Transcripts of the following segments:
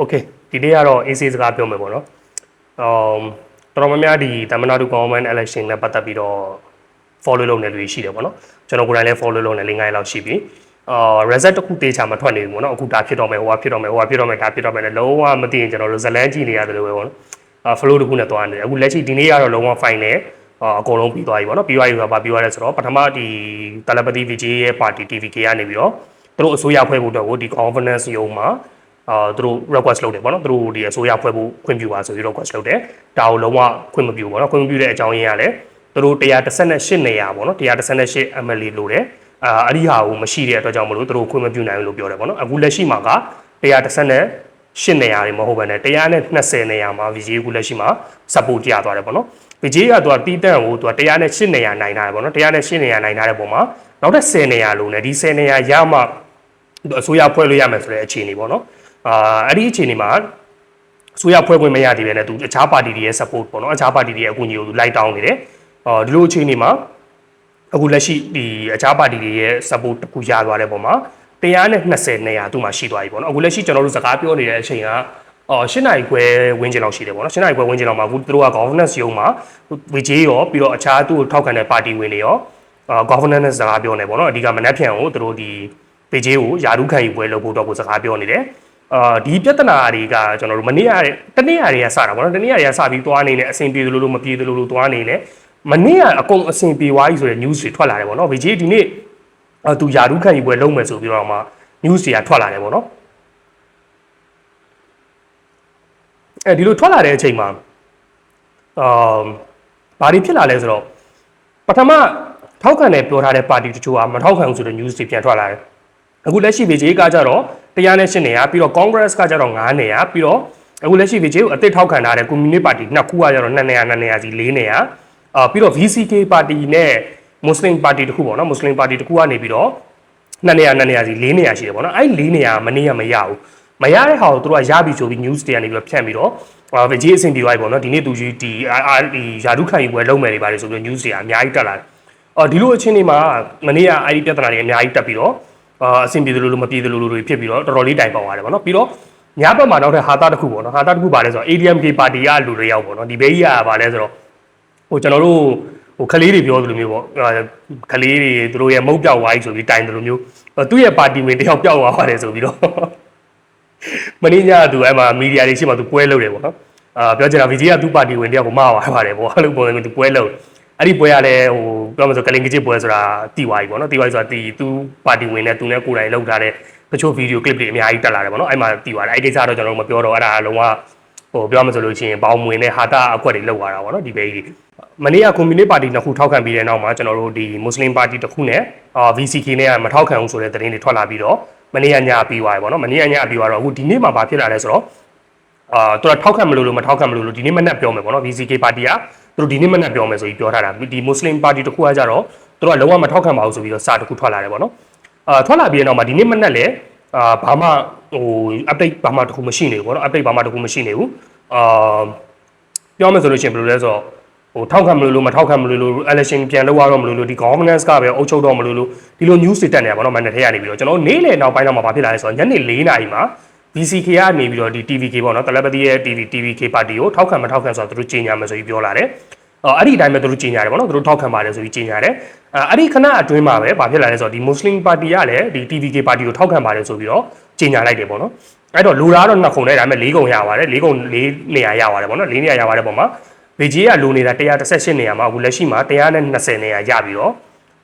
Okay ဒီနေ့ကတော့ AC စကားပြောမယ်ပေါ့နော်တော်များများဒီသမ္မတတို့ government election နဲ့ပတ်သက်ပြီးတော့ follow လုပ်နေလူရှိတယ်ပေါ့နော်ကျွန်တော်ကိုယ်တိုင်လည်း follow လုပ်နေ၄-၅ရက်လောက်ရှိပြီresult တစ်ခုတေချာမထွက်နေဘူးပေါ့နော်အခုဒါဖြစ်တော့မယ်ဟိုကဖြစ်တော့မယ်ဒါဖြစ်တော့မယ်လည်းလုံးဝမသိရင်ကျွန်တော်တို့ဇလန်းကြည့်နေရတယ်လို့ပဲပေါ့နော်flow တစ်ခုနဲ့သွားနေတယ်အခုလက်ရှိဒီနေ့ကတော့လုံးဝ fine နဲ့အကုန်လုံးပြီးသွားပြီပေါ့နော်ပြီးသွားပြီဆိုတာပြီးသွားတယ်ဆိုတော့ပထမဒီတလပတိ VJ ရဲ့ party TVK ကနေပြီးတော့သူတို့အစိုးရဖွဲ့ဖို့အတွက်ကိုဒီ governance ရုံးမှာသူတို့ request လုပ်တယ်ပေါ့နော်သူတို့ဒီအစိုးရဖွဲ့ဖို့ခွင့်ပြုပါဆိုပြီး request လုပ်တယ်ဒါကိုလုံးဝခွင့်မပြုဘူးပေါ့နော်ခွင့်မပြုတဲ့အကြောင်းရင်းကလည်းသူတို့118နေရာပေါ့နော်118 MLA လို့တယ်အဲ့ဒီဟာကိုမရှိတဲ့အတွက်ကြောင့်မလို့သူတို့ခွင့်မပြုနိုင်ဘူးလို့ပြောတယ်ပေါ့နော်အခုလက်ရှိမှာက118နေရာတွေမဟုတ်ဘဲနဲ့120နေရာမှာ VJ ခုလက်ရှိမှာ support ကြသွားတယ်ပေါ့နော် VJ ကသူကတီးတန့်ကိုသူက108နေရာနိုင်ထားတယ်ပေါ့နော်108နေရာနိုင်ထားတဲ့ပုံမှာနောက်ထပ်10နေရာလုံးနဲ့ဒီ10နေရာရမှအစိုးရဖွဲ့လို့ရမယ်ဆိုတဲ့အခြေအနေပေါ့နော်အဲ့ဒီအခြေအနေမှာအစိုးရဖွဲ့ခွင့်မရသေးပဲနဲ့သူအခြားပါတီတွေရဲ့ support ပေါ့နော်အခြားပါတီတွေရဲ့အကူအညီကိုသူလိုက်တောင်းနေတယ်ဒီလိုအခြေအနေမှာအခုလက်ရှိဒီအခြားပါတီတွေရဲ့ support တခုရသွားတဲ့ပုံမှာ120နေရာသူ့မှာရှိသွားပြီပေါ့နော်အခုလက်ရှိကျွန်တော်တို့စကားပြောနေတဲ့အချိန်က8နာရီခွဲဝန်းကျင်လောက်ရှိတယ်ပေါ့နော်8နာရီခွဲဝန်းကျင်လောက်မှာအခုသူတို့က governance ရုံးမှာ VJ ရောပြီးတော့အခြားသူ့ကိုထောက်ခံတဲ့ပါတီဝင်တွေရောgovernance စကားပြောနေပေါ့နော်အဓိကမနက်ဖြန်ကိုသူတို့ဒီ VJ ကိုယာရုခံယူပွဲလုပ်ဖို့တော့ကိုစကားပြောနေတယ်ဒီပြဿနာတွေကကျွန်တော်တို့မနေ့ကတနေ့တွေကစတာပေါ့နော်တနေ့တွေကစပြီးသွားနေတယ်အဆင်ပြေသလိုလိုမပြေသလိုလိုသွားနေတယ်မနေ့ကအကုန်အဆင်ပြေသွားပြီဆိုတဲ့ news တွေထွက်လာတယ်ပေါ့နော် VJ ဒီနေ့သူယာရုခံယူပွဲလုပ်မယ်ဆိုပြီးတော့မှ news တွေကထွက်လာတယ်ပေါ့နော်ဒီလိုထွက်လာတဲ့အချိန်မှာဘာတွေဖြစ်လာလဲဆိုတော့ပထမထောက်ခံတယ်ပြောထားတဲ့ပါတီတချို့ကမထောက်ခံဘူးဆိုတဲ့ news တွေပြန်ထွက်လာတယ်အခုလက်ရှိ VJ ကကြတော့108နေရာပြီးတော့ Congress ကကြတော့9နေရာပြီးတော့အခုလက်ရှိ VJ ကိုအသစ်ထောက်ခံထားတဲ့ Communist Party နှစ်ခုကကြတော့2နေရာစီ4နေရာပြီးတော့ VCK Party နဲ့ Muslim Party တခုပေါ့နော် Muslim Party တခုကနေပြီးတော့2နေရာစီ4နေရာရှိတယ်ပေါ့နော်အဲ့4နေရာမနေ့ကမရဘူးမရတဲ့ဟာကိုသူတို့ကရပြီဆိုပြီး news တွေကနေပြီးတော့ဖြန့်ပြီးတော့VJ အဆင်ပြေသွားပြီပေါ့နော်ဒီနေ့သူကြီးဒီယာရုခံယူပွဲလုပ်မယ်တွေပါတယ်ဆိုပြီး news တွေအများကြီးတက်လာတယ်ဒီလိုအချင်းတွေမှာမနေ့ကအဲ့ဒီပြဿနာတွေအများကြီးတက်ပြီးတော့အဆင်ပြေသလိုလိုမပြေသလိုလိုတွေဖြစ်ပြီးတော့တော်တော်လေးတိုင်ပေါက်သွားတယ်ပေါ့နော်ပြီးတော့ညဘက်မှာနောက်ထပ်ဟာတာတစ်ခုပေါ့နော်ဟာတာတစ်ခုပါလဲဆိုတော့ ADMK ပါတီကလူတွေရောက်ပေါ့နော်ဒီဘေးကြီးကပါလဲဆိုတော့ကျွန်တော်တို့ခလေးတွေပြောသလိုမျိုးပေါ့ခလေးတွေသူတို့ရဲ့မုတ်ပြောက်ဝိုင်းဆိုပြီးတိုင်သလိုမျိုးသူ့ရဲ့ပါတီဝင်တယောက်ပျောက်သွားပါတယ်ဆိုပြီးတော့မင်းညသူအဲ့မှာမီဒီယာတွေရှိမှသူပွဲလုပ်တယ်ပေါ့နော်ပြောချင်တာ VJ ကသူ့ပါတီဝင်တယောက်ကိုမှားသွားပါတယ်ပေါ့အဲ့လိုပုံစံမျိုးသူပွဲလုပ်အဲ့ဒီပွဲကလည်းဟိုပြောမှဆိုကလင်ကကြစ်ပွဲဆိုတာတီဝါကြီးပေါ့နော်တီဝါကြီးဆိုတာသူပါတီဝင်နဲ့သူနဲ့ကိုယ်တိုင်လောက်ထားတဲ့တချို့ဗီဒီယိုကလစ်တွေအများကြီးတက်လာတယ်ပေါ့နော်အဲ့မှာတီဝါတယ်အဲ့ဒီကိစ္စတော့ကျွန်တော်တို့မပြောတော့အဲ့ဒါအလုံးဝဟိုပြောမှဆိုလို့ရှိရင်ဘောင်မွေနဲ့ဟာတာအခွက်တွေလောက်သွားတာပေါ့နော်ဒီဘေးကြီးမနေ့ကကွန်မြူနတီပါတီနှစ်ခုထောက်ခံပြီးတဲ့နောက်မှာကျွန်တော်တို့ဒီမွတ်စလင်ပါတီတစ်ခုနဲ့VCK နဲ့ကမထောက်ခံဘူးဆိုတဲ့သတင်းတွေထွက်လာပြီးတော့မနေ့ကညပြီးသွားပြီပေါ့နော်မနေ့ကညပြီးသွားတော့အခုဒီနေ့မှာဘာဖြစ်လာလဲဆိုတော့သူကထောက်ခံမလို့မထောက်ခံမလို့ဒီနေ့မနက်ပြောမယ်ပေါ့နော် VCK ပါတီကသူတို့ဒီနေ့မနက်ပြောမယ်ဆိုပြီးပြောထားတာဒီမွတ်စလင်ပါတီတစ်ခုကကြတော့သူတို့ကလုံးဝမထောက်ခံပါဘူးဆိုပြီးတော့စာတစ်ခုထွက်လာတယ်ပေါ့နော်ထွက်လာပြီးတဲ့နောက်မှာဒီနေ့မနက်လည်းဘာမှဟို update ဘာမှတစ်ခုမရှိနေဘူးပေါ့နော် update ဘာမှတစ်ခုမရှိနေဘူးပြောမယ်ဆိုလို့ရှိရင်ဘယ်လိုလဲဆိုတော့ဟိုထောက်ခံမလို့မထောက်ခံမလို့ election ပြန်လုပ်ရတော့မလို့ဒီ governance ကပဲအုပ်ချုပ်တော့မလို့ဒီလို news တွေတက်နေတာပေါ့နော်မနေ့ထဲကနေပြီးတော့ကျွန်တော်နေ့လယ်နောက်ပိုင်းတော့မှာဖြစ်လာလဲဆိုတော့ညနေ4 နာရီမှာ VCK ကနေပြီးတော့ဒီ TVK ပေါ့နော်တလပတိရဲ့ TVK ပါတီကိုထောက်ခံမထောက်ခံဆိုတော့သူတို့ကြေညာမယ်ဆိုပြီးပြောလာတယ်အဲ့ဒီအတိုင်းပဲသူတို့ကြေညာတယ်ပေါ့နော်သူတို့ထောက်ခံပါတယ်ဆိုပြီးကြေညာတယ်အဲ့ဒီခဏအတွင်းမှာပဲဘာဖြစ်လာလဲဆိုတော့ဒီ Muslim ပါတီကလည်းဒီ TVK ပါတီကိုထောက်ခံပါတယ်ဆိုပြီးတော့ကြေညာလိုက်တယ်ပေါ့နော်အဲ့တော့လူသားတော့နှစ်ခုနဲ့ဒါပေမဲ့4ခုရပါတယ်4ခု4နေရာရပါတယ်ပေါ့နော်4နေရာရပါတယ်ပုံမှာ VJ ကလူနေတာ118နေရာမှာအခုလက်ရှိမှာ120နေရာရပြီးတော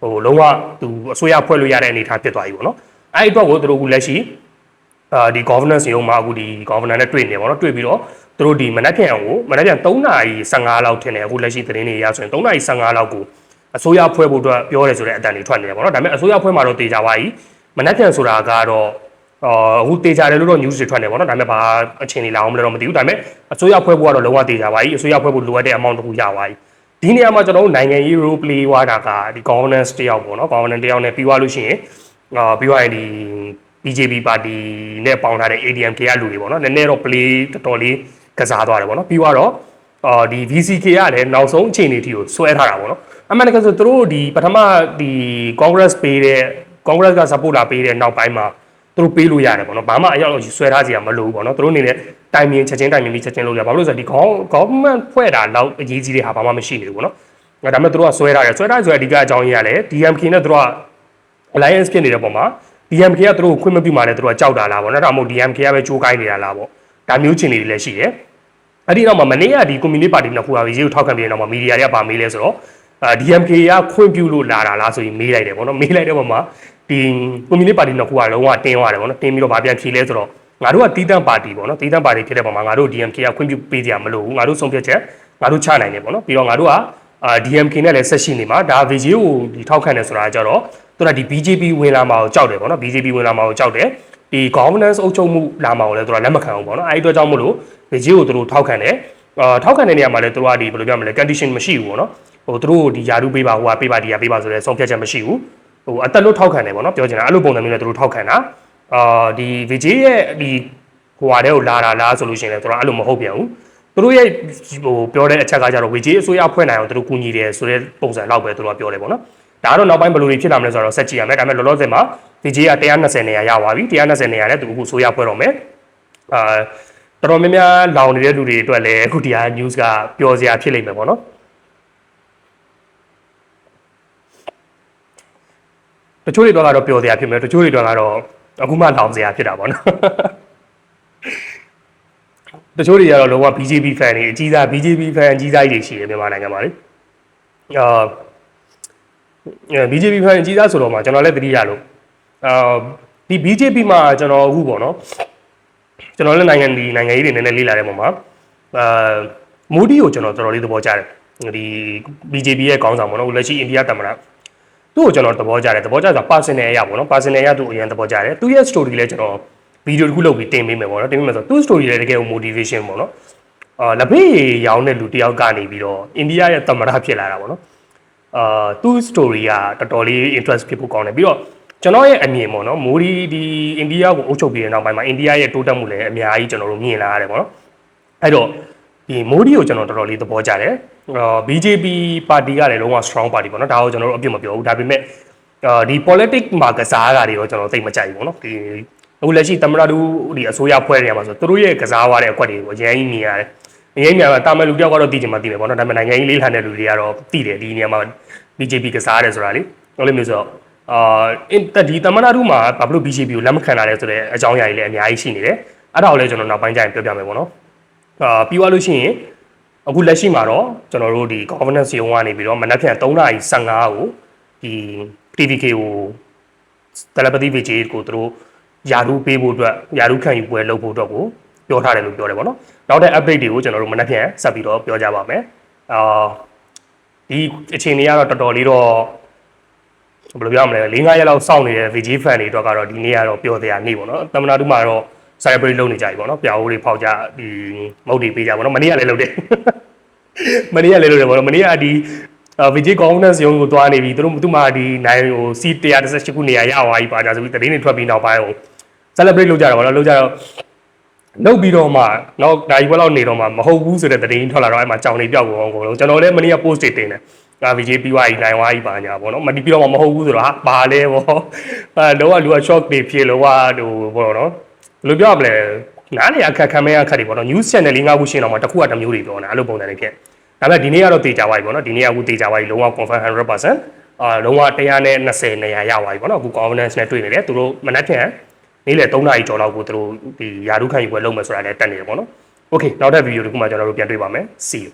့ဟိုလုံးဝသူအစိုးရဖွဲ့လို့ရတဲ့အနေအထားဖြစ်သွားပြီပေါ့နော်အဲ့ဒီအတွက်ကိုသူတို့အခုလက်ရှိဒီ governance ရုံးမှာအခုဒီ governor နဲ့တွေ့နေပေါ့နော်တွေ့ပြီးတော့သူတို့ဒီမနက်ဖြန်3:15လောက်ထင်တယ်အခုလက်ရှိသတင်းတွေရဆိုရင်3:15လောက်ကိုအစိုးရဖွဲ့ဖို့အတွက်ပြောရဲဆိုတဲ့အတန်တွေထွက်နေတယ်ပေါ့နော်ဒါပေမဲ့အစိုးရဖွဲ့မှာတော့တေချာပါပြီမနက်ဖြန်ဆိုတာကတော့အခုတေချာတယ်လို့တော့ news တွေထွက်နေပေါ့နော်ဒါပေမဲ့ဘာအခြေအနေလာအောင်မလဲတော့မသိဘူးဒါပေမဲ့အစိုးရဖွဲ့ဖို့ကတော့လုံးဝတေချာပါပြီအစိုးရဖွဲ့ဖို့လိုအပ်တဲ့ amount တခုရပါပြီဒီနေရာမှာကျွန်တော်တို့နိုင်ငံရေး role play ွားတာကဒီ governance တယောက်ပေါ့နော် governance တယောက်နဲ့ပြီးွားလို့ရှိရင်ပြီးွားရင်ဒီBJP ပါတီနဲ့ပေါင်းထားတဲ့ ADMK ကလူတွေပေါ့နော်နည်းနည်းတော့ play တော်တော်လေးကစားသွားတယ်ပေါ့နော်ပြီးတော့ဒီ VCK ကလည်းနောက်ဆုံးအခြေအနေအထိကိုဆွဲထားတာပေါ့နော်အမှန်တကယ်ဆိုသူတို့ဒီပထမဒီ Congress ပေးတဲ့ Congress က support လာပေးတဲ့နောက်ပိုင်းမှာ သူတို့ပေးလို့ရတယ်ပေါ့နော်ဘာမှအရောက်ဆွဲထားစရာမလိုဘူးပေါ့နော်သူတို့အနေနဲ့တိုင်မြင်ချက်ချင်းပြီးချက်ချင်းလုပ်ရဘာလို့လဲဆိုတော့ဒီ government ဖွဲ့တာလောက်အရေးကြီးတဲ့ဟာဘာမှမရှိနေဘူးပေါ့နော်ဒါပေမဲ့သူတို့ကဆွဲထားတယ်ဆိုတော့အဓိကအကြောင်းရင်းကလည်း DMK နဲ့သူတို့က alliance ဖြစ်နေတဲ့ပုံမှာ DMK ကသူတို့ခွင့်မပြုမှလည်းသူတို့ကကြောက်တာလားပေါ့နော်ဒါမှမဟုတ် DMK ကပဲကြိုးကိုင်းနေတာလားပေါ့ဒါမျိုးချင်နေတယ်လည်းရှိတယ်အဲ့ဒီတော့မှမနေ့ကဒီ communist party နှစ်ခုကရေးကိုထောက်ခံပြီးတော့မှမီဒီယာတွေကပါမေးလဲဆိုတော့ DMK ကခွင့်ပြုလို့လာတာလားဆိုရင်မေးလိုက်တယ်ပေါ့နော်မေးလိုက်တဲ့ပုံမှာဒီ communist party နှစ်ခုကလုံးဝတင်းသွားတယ်ပေါ့နော်တင်းပြီးတော့ဗာပြန်ဖြေလဲဆိုတော့ငါတို့ကတီးတန့်ပါတီပေါ့နော်တီးတန့်ပါတီဖြစ်တဲ့ပုံမှာငါတို့ DMK ကခွင့်ပြုပေးကြမလို့ဘူးငါတို့ဆုံးဖြတ်ချက်ငါတို့ချနိုင်တယ်ပေါ့နော်ပြီးတော့ငါတို့ကDMK နဲ့လည်းဆက်ရှိနေမှာဒါ VJ ကိုဒီထောက်ခံတယ်ဆိုတာကြတော့သူကဒီ BJP ဝင်လာမှာကိုကြောက်တယ်ပေါ့နော် BJP ဝင်လာမှာကိုကြောက်တယ်ဒီ governance အုပ်ချုပ်မှုလာမှာကိုလည်းသူကလက်မခံဘူးပေါ့နော်အဲဒီအတွက်ကြောင့်မို့လို့ VJ ကိုသူတို့ထောက်ခံတယ်ထောက်ခံတဲ့နေရာမှာလည်းသူတို့ကဒီဘယ်လိုပြောမလဲ condition မရှိဘူးပေါ့နော်ဟိုသူတို့ဒီယာရုပေးပါဟိုကပေးပါဒီကပေးပါဆိုတဲ့ဆုံးဖြတ်ချက်မရှိဘူးဟိုအသက်လို့ထောက်ခံတယ်ပေါ့နော်ပြောချင်တာအဲ့လိုပုံစံမျိုးနဲ့သူတို့ထောက်ခံတာဒီ VJ ရဲ့ဒီဟိုဟာတဲ့ကိုလာတာလားဆိုလို့ရှိရင်လည်းသူတို့အဲ့လိုမဟုတ်ပြန်ဘူးသူတို့ရဲ့ဟိုပြောတဲ့အချက်ကကြတော့ VJ အစိုးရဖွဲ့နိုင်အောင်သူတို့ကူညီတယ်ဆိုတဲ့ပုံစံလောက်ပဲသူတို့ကပြောတယ်ပေါ့နော်ဒါကတော့နောက်ပိုင်းဘယ်လိုတွေဖြစ်လာမလဲဆိုတော့ဆက်ကြည့်ရမယ်ဒါပေမဲ့လောလောဆယ်မှာ VJ က120နေရာရသွားပြီ120နေရာနဲ့သူအခုအစိုးရဖွဲ့တော့မယ်တော်တော်များများလောင်နေတဲ့လူတွေအတွက်လည်းအခုဒီဟာ news ကပျော်စရာဖြစ်လိမ့်မယ်ပေါ့နော်တချို့တွေတော့ပျော်စရာဖြစ်မယ်တချို့တွေတော့အခုမှလောင်စရာဖြစ်တာပေါ့နော်တချို့တွေကတော့လုံးဝ BJP fan တွေအကြီးစား BJP fan အကြီးစားကြီးတွေရှိတယ်မြန်မာနိုင်ငံမှာလေBJP fan အကြီးစားဆိုတော့မှကျွန်တော်လည်းသတိရလို့ဒီ BJP မှာကျွန်တော်အခုပေါ့နော်ကျွန်တော်လည်းနိုင်ငံရေးတွေနည်းနည်းလေ့လာတဲ့ပုံမှာမိုဒီကိုကျွန်တော်တော်တော်လေးသဘောကျတယ်ဒီ BJP ရဲ့ခေါင်းဆောင်ပေါ့နော်လက်ရှိအိန္ဒိယသမ္မတသူ့ကိုကျွန်တော်သဘောကျတယ်ဆိုတာ personal အရာပေါ့နော် personal အရာသူအရင်သဘောကျတယ်သူရဲ့ story လည်းကျွန်တော်ဗီဒီယိုတစ်ခုလုပ်ပြီးတင်ပေးမယ်ပေါ့နော်တင်ပေးမယ်ဆိုတော့သူ့ story လည်းတကယ်ကို motivation ပေါ့နော်လက်ဖေးရောင်းတဲ့လူတယောက်ကနေပြီးတော့အိန္ဒိယရဲ့သမ္မတဖြစ်လာတာပေါ့နော်သူ့ story ကတော်တော်လေး interest ဖြစ်ဖို့ကောင်းတယ်ပြီးတော့ကျွန်တော်ရဲ့အမြင်ပေါ့နော်မိုဒီဒီအိန္ဒိယကိုအုပ်ချုပ်ပြီးတဲ့နောက်ပိုင်းမှာအိန္ဒိယရဲ့တိုးတက်မှုလည်းအများကြီးကျွန်တော်တို့မြင်လာရတယ်ပေါ့နော်အဲ့တော့ဒီမိုဒီကိုကျွန်တော်တော်တော်လေးသဘောကျတယ်BJP ပါတီကလည်းလုံးဝ strong ပါတီပေါ့နော်ဒါကိုကျွန်တော်တို့အပြစ်မပြောဘူးဒါပေမဲ့ဒီ politics မှာကစားတာတွေတော့ကျွန်တော်သိမကြိုက်ဘူးပေါ့နော်ဒီအခုလက်ရှိသမ္မတတို့ဒီအစိုးရဖွဲ့နေရမှာဆိုသူတို့ရဲ့ကစားသွားတဲ့အကွက်တွေကိုအရင်ကြီးမြင်ရတယ်အရင်မြင်ရတာမယ်လူတယောက်ကတော့သိချင်မှသိမယ်ပေါ့နော်ဒါပေမဲ့နိုင်ငံကြီးလေးလှမ်းတဲ့လူတွေကတော့သိတယ်ဒီနေရာမှာ BJP ကစားရတယ်ဆိုတာလေဟုတ်လို့မျိုးဆိုတော့ဒီသမ္မတတို့မှာဘာလို့ BJP ကိုလက်မခံတာလဲဆိုတဲ့အကြောင်းအရာတွေလည်းအများကြီးရှိနေတယ်အဲ့ဒါကိုလည်းကျွန်တော်နောက်ပိုင်းကျရင်ပြောပြမယ်ပေါ့နော်ပြီးသွားလို့ရှိရင်အခုလက်ရှိမှာတော့ကျွန်တော်တို့ဒီ governance ရုံးကနေပြီးတော့မနက်ဖြန်3:15ကိုဒီ TVK ကိုတလပတိ VJ ကိုသူတို့ယာရုပေးဖို့အတွက်ယာရုခံယူပွဲလုပ်ဖို့အတွက်ကိုပြောထားတယ်လို့ပြောတယ်ပေါ့နော်နောက်တဲ့ update တွေကိုကျွန်တော်တို့မနက်ဖြန်ဆက်ပြီးတော့ပြောကြပါမယ်ဒီအခြေအနေကတော့တော်တော်လေးတော့ဘယ်လိုပြောမလဲ4-5ရက်လောက်စောင့်နေတဲ့ VJ fan တွေအတွက်ကတော့ဒီနေ့ကတော့ပျော်စရာနေ့ပေါ့နော်သမ္မတတို့မှာတော့ celebrate လုပ်နေကြပြီပေါ့နော်ပြာအိုးတွေဖောက်ကြဒီမုတ်တွေပေးကြပေါ့နော်မနေ့ကလည်းလုပ်တယ်မနေ့ကလည်းလုပ်တယ်ပေါ့နော်မနေ့ကဒီVJ governance ရုံးကိုသွားနေပြီသူမှဒီနိုင်ဟို C118 ခုနေရာရသွားပြီပါကြဆိုပြီးတရင်တွေထွက်ပြီးနောက်ပိုင်းဟို celebrate လုပ်ကြတာပေါ့နော်လုပ်ကြတော့လုပ်ပြီးတော့မှနောက်ဒါကြီးဘက်လောက်နေတော့မှမဟုတ်ဘူးဆိုတဲ့တရင်ထွက်လာတော့အဲ့မှာကြောင်နေပြောက်ကုန်အောင်ကုန်လုံးကျွန်တော်လည်းမနေ့က post တွေတင်တယ်VJ ပြီးသွားပြီနိုင်သွားပြီပါညာပေါ့နော်မတီးပြီးတော့မှမဟုတ်ဘူးဆိုတော့ဟာဘာလဲပေါ့လောကလူက shock တွေဖြစ်လို့ဟိုပေါ့နော်ဘယ်လိုပြောရမလဲနားနေအခက်ခံမဲ့အခက်တွေပေါ့နော် news channel 5ခုရှင်းတော့မှတစ်ခုကတစ်မျိုးတွေပြောနေတာအဲ့လိုပုံစံတွေဖြစ်ဒါပေမဲ့ဒီနေ့ကတော့တေချာသွားပြီပေါ့နော်ဒီနေ့ကအခုတေချာသွားပြီလုံးဝ confirm 100% လုံးဝ120နေရာရသွားပြီပေါ့နော်အခု confidence နဲ့တွေ့နေတယ်သူတို့မနက်ဖြန်နေ့လယ်3နာရီကျော်လောက်ကိုသူတို့ဒီယာရုခံယူပွဲလုပ်မယ်ဆိုတာလည်းတက်နေတယ်ပေါ့နော် okay နောက်တဲ့ video တစ်ခုမှကျွန်တော်တို့ပြန်တွေ့ပါမယ် see you